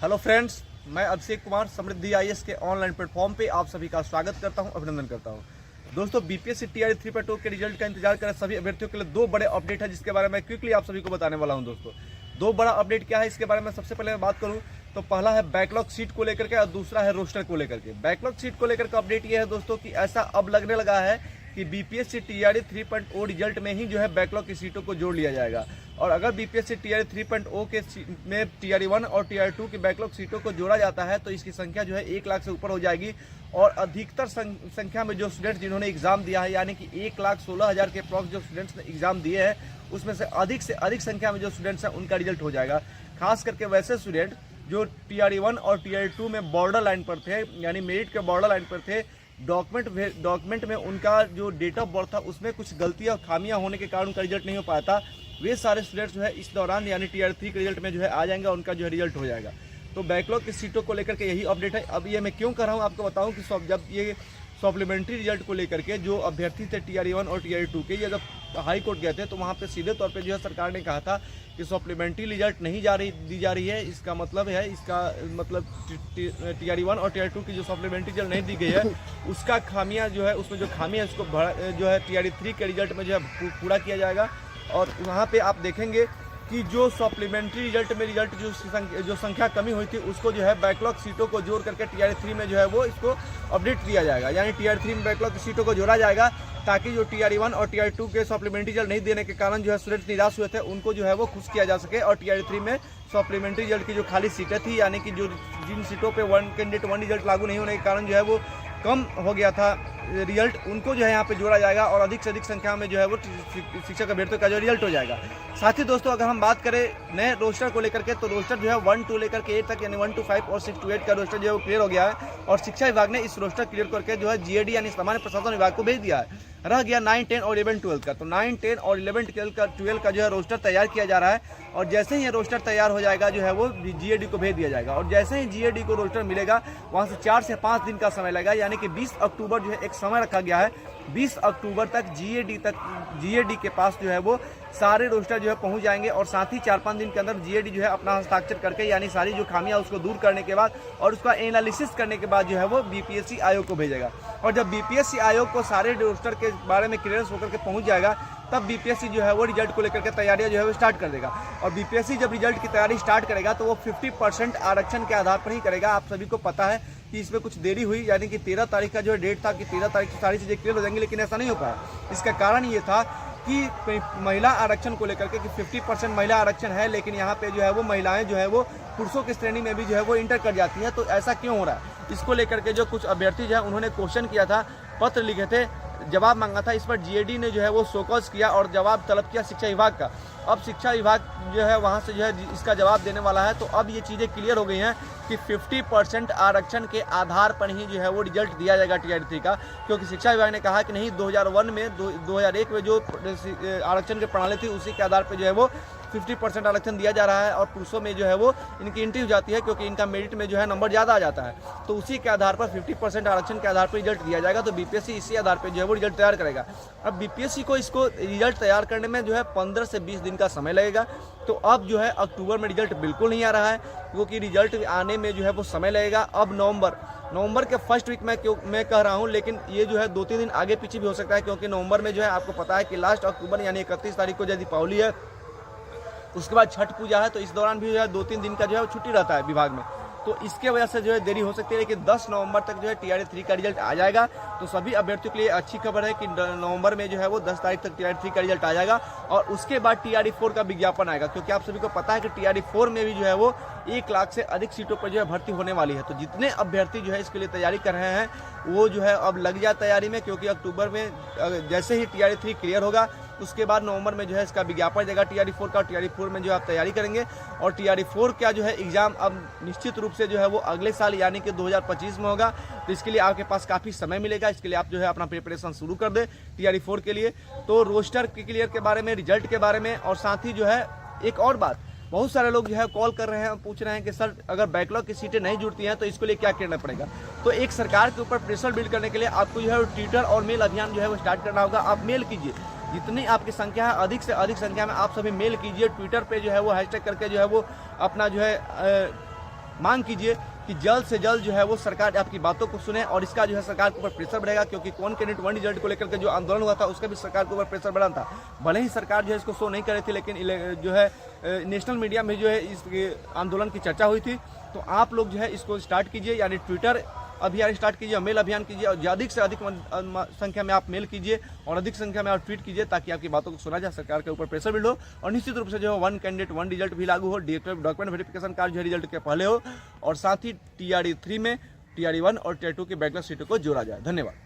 Hello friends, मैं अभिषेक कुमार समृद्धि IAS के online platform पे आप सभी का स्वागत करता हूं, अभिनंदन करता हूं। दोस्तों, बीपीएससी टीआरई 3.0 के रिजल्ट का इंतजार कर रहे सभी अभ्यर्थियों के लिए दो बड़े अपडेट है, जिसके बारे में क्विकली आप सभी को बताने वाला हूं। दोस्तों, दो बड़ा अपडेट क्या है इसके बारे में सबसे पहले मैं बात करूं तो पहला है बैकलॉग सीट को लेकर के और दूसरा है रोस्टर को लेकर के। बैकलॉग सीट को लेकर का अपडेट ये है दोस्तों कि ऐसा अब लगने लगा है कि बीपीएससी टीआरई 3.0 रिजल्ट में ही जो है बैकलॉग की सीटों को जोड़ लिया जाएगा। और अगर बीपीएससी टीआरई 3.0 के में टीआरई 1 और टीआरई 2 की बैकलॉग सीटों को जोड़ा जाता है तो इसकी संख्या जो है 1 लाख से ऊपर हो जाएगी। और अधिकतर संख्या में जो स्टूडेंट्स जिन्होंने एग्जाम दिया है, यानी कि 1,16,000 के अप्रॉक्स जो स्टूडेंट्स ने एग्जाम दिए हैं, उसमें से अधिक संख्या में जो स्टूडेंट्स हैं उनका रिजल्ट हो जाएगा। खास करके वैसे स्टूडेंट जो टीआरई 1 और टीआरई 2 में बॉर्डर लाइन पर थे, यानी मेरिट के बॉर्डर लाइन पर थे, डॉक्यूमेंट में उनका जो डेट ऑफ बर्थ था उसमें कुछ गलतियां और खामियां होने के कारण उनका रिजल्ट नहीं हो पाया था, वे सारे स्टूडेंट्स जो है इस दौरान यानी टीआरई 3 के रिजल्ट में जो है आ जाएंगे, उनका जो है रिजल्ट हो जाएगा। तो बैकलॉग की सीटों को लेकर के यही अपडेट है। अब ये मैं क्यों कर रहा हूँ आपको बताऊँ कि जब ये सप्लीमेंट्री रिजल्ट को लेकर के जो अभ्यर्थी थे टीआरई 1 और टीआरई 2 के, ये जब हाई कोर्ट गए थे तो वहाँ पे सीधे तौर पे जो है सरकार ने कहा था कि सप्लीमेंट्री रिजल्ट नहीं दी जा रही है। इसका मतलब टीआरई 1 और टीआरई 2 की जो सप्लीमेंट्री रिजल्ट नहीं दी गई है उसका खामियां जो है, उसमें जो खामियां उसको जो है टीआरई 3 के रिजल्ट में जो है पूरा किया जाएगा। और वहाँ पे आप देखेंगे कि जो सप्लीमेंट्री रिजल्ट जो संख्या कमी हुई थी उसको जो है बैकलॉग सीटों को जोड़ करके टीआरई 3 में जो है वो इसको अपडेट दिया जाएगा, यानी टीआरई 3 में बैकलॉग सीटों को जोड़ा जाएगा ताकि जो टीआरई 1 और टीआरई 2 के सप्लीमेंट्री रिजल्ट नहीं देने के कारण जो है स्टूडेंट्स निराश हुए थे उनको जो है वो खुश किया जा सके। और टीआरई 3 में सप्लीमेंट्री रिजल्ट की जो खाली सीटें थी, यानी कि जो जिन सीटों पे 1 कैंडिडेट 1 रिजल्ट लागू नहीं होने के कारण जो है वो कम हो गया था रिजल्ट, उनको जो है यहाँ पे जोड़ा जाएगा और अधिक से अधिक संख्या में जो है वो शिक्षक अभ्यर्थियों का जो रिजल्ट हो जाएगा। साथ ही दोस्तों, अगर हम बात करें नए रोस्टर को लेकर के तो रोस्टर जो है 1 to लेकर के 8 तक यानी 1 to 5 और 6 to 8 का रोस्टर जो है वो क्लियर हो गया है। और शिक्षा विभाग ने इस रोस्टर क्लियर करके जो है जीएडी यानी सामान्य प्रशासन विभाग को भेज दिया है। रह गया 9, 10 और 11, 12 का। तो 9, 10 और 11, 12 का जो है रोस्टर तैयार किया जा रहा है और जैसे ही ये रोस्टर तैयार हो जाएगा जो है वो जीएडी को भेज दिया जाएगा। और जैसे ही जीएडी को रोस्टर मिलेगा वहाँ से 4 से 5 दिन का समय लगेगा, यानी कि 20 अक्टूबर जो है एक समय रखा गया है। 20 अक्टूबर तक जीएडी के पास जो है वो सारे रोस्टर जो है पहुंच जाएंगे और साथ ही 4-5 दिन के अंदर जीएडी जो है अपना हस्ताक्षर करके यानी सारी जो खामियां उसको दूर करने के बाद और उसका एनालिसिस करने के बाद जो है वो बीपीएससी आयोग को भेजेगा। और जब बीपीएससी आयोग को सारे रोस्टर के बारे में क्लियरेंस होकर के पहुंच जाएगा तब बीपीएससी जो है वो रिजल्ट को लेकर के तैयारियां जो है वो स्टार्ट कर देगा। और बीपीएससी जब रिजल्ट की तैयारी स्टार्ट करेगा तो वो 50% आरक्षण के आधार पर ही करेगा। आप सभी को पता है कि इसमें कुछ देरी हुई, यानी कि 13 तारीख का जो डेट था कि 13 तारीख से सारी चीज़ें क्लियर हो जाएंगी, लेकिन ऐसा नहीं हो पाया। इसका कारण ये था कि महिला आरक्षण को लेकर के कि 50% महिला आरक्षण है, लेकिन यहाँ पे जो है वो महिलाएं जो है वो पुरुषों की श्रेणी में भी जो है वो इंटर कर जाती हैं। तो ऐसा क्यों हो रहा है, इसको लेकर के जो कुछ अभ्यर्थी जो है उन्होंने क्वेश्चन किया था, पत्र लिखे थे, जवाब मांगा था। इस पर जीएडी ने जो है वो शोकॉज किया और जवाब तलब किया शिक्षा विभाग का। अब शिक्षा विभाग जो है वहाँ से जो है इसका जवाब देने वाला है। तो अब ये चीज़ें क्लियर हो गई हैं कि 50% आरक्षण के आधार पर ही जो है वो रिजल्ट दिया जाएगा टीआरई 3 का, क्योंकि शिक्षा विभाग ने कहा कि नहीं 2001 में 2001 में जो आरक्षण की प्रणाली थी उसी के आधार पर जो है वो 50% आरक्षण दिया जा रहा है और पुरुषों में जो है वो इनकी एंट्री हो जाती है क्योंकि इनका मेरिट में जो है नंबर ज़्यादा आ जाता है। तो उसी के आधार पर 50% आरक्षण के आधार पर रिजल्ट दिया जाएगा। तो बीपीएससी इसी आधार पर जो है वो रिजल्ट तैयार करेगा। अब बीपीएससी को इसको रिजल्ट तैयार करने में जो है 15 से 20 दिन का समय लगेगा। तो अब जो है अक्टूबर में रिजल्ट बिल्कुल नहीं आ रहा है क्योंकि रिजल्ट आने में जो है वो समय लगेगा। अब नवंबर के फर्स्ट वीक मैं कह रहा हूं, लेकिन ये जो है 2-3 दिन आगे पीछे भी हो सकता है क्योंकि नवंबर में जो है आपको पता है कि लास्ट अक्टूबर यानी 31 तारीख को जो दीपावली है, उसके बाद छठ पूजा है, तो इस दौरान भी जो है 2-3 दिन का जो है छुट्टी रहता है विभाग में। तो इसके वजह से जो है देरी हो सकती है, लेकिन 10 नवंबर तक जो है टीआरई 3 का रिजल्ट आ जाएगा। तो सभी अभ्यर्थियों के लिए अच्छी खबर है कि नवंबर में जो है वो 10 तारीख तक टीआरई 3 का रिजल्ट आ जाएगा और उसके बाद टीआरई 4 का विज्ञापन आएगा, क्योंकि आप सभी को पता है कि टीआरई 4 में भी जो है वो 1 लाख से अधिक सीटों पर जो है भर्ती होने वाली है। तो जितने अभ्यर्थी जो है इसके लिए तैयारी कर रहे हैं वो जो है अब लग जाए तैयारी में, क्योंकि अक्टूबर में जैसे ही टीआरई 3 क्लियर होगा उसके बाद नवंबर में जो है इसका विज्ञापन देगा टीआरई 4 का। टीआरई 4 में जो आप तैयारी करेंगे और टीआरई 4 का जो है एग्जाम अब निश्चित रूप से जो है वो अगले साल यानी कि 2025 में होगा। तो इसके लिए आपके पास काफ़ी समय मिलेगा, इसके लिए आप जो है अपना प्रिपरेशन शुरू कर दें टीआरई 4 के लिए। तो रोस्टर के क्लियर के बारे में, रिजल्ट के बारे में और साथ ही जो है एक और बात, बहुत सारे लोग जो है कॉल कर रहे हैं, पूछ रहे हैं कि सर अगर बैकलॉग की सीटें नहीं जुड़ती हैं तो इसके लिए क्या करना पड़ेगा। तो एक सरकार के ऊपर प्रेशर बिल्ड करने के लिए आपको जो है ट्विटर और मेल अभियान जो है वो स्टार्ट करना होगा। आप मेल कीजिए, जितनी आपकी संख्या है अधिक से अधिक संख्या में आप सभी मेल कीजिए। ट्विटर पे जो है वो हैशटैग करके जो है वो अपना जो है मांग कीजिए कि जल्द से जल्द जो है वो सरकार आपकी बातों को सुने और इसका जो है सरकार के ऊपर प्रेशर बढ़ेगा, क्योंकि कौन कैंडिडेट वन रिजल्ट को लेकर के जो आंदोलन हुआ था उसका भी सरकार के ऊपर प्रेशर बढ़ा था। भले ही सरकार जो है इसको शो नहीं कर रही थी, लेकिन जो है नेशनल मीडिया में जो है इस आंदोलन की चर्चा हुई थी। तो आप लोग जो है इसको स्टार्ट कीजिए, यानी ट्विटर अभियान स्टार्ट कीजिए, मेल अभियान कीजिए और अधिक से अधिक संख्या में आप मेल कीजिए और अधिक संख्या में आप ट्वीट कीजिए, ताकि आपकी बातों को सुना जाए, सरकार के ऊपर प्रेशर बिल्ड हो और निश्चित रूप से जो है वन कैंडिडेट वन रिजल्ट भी लागू हो, डॉक्यूमेंट वेरिफिकेशन कार्ड जो है रिजल्ट के पहले हो और साथ ही TRE 3 में TRE 1 और TRE 2 की बैकलॉग सीटों को जोड़ा जाए। धन्यवाद।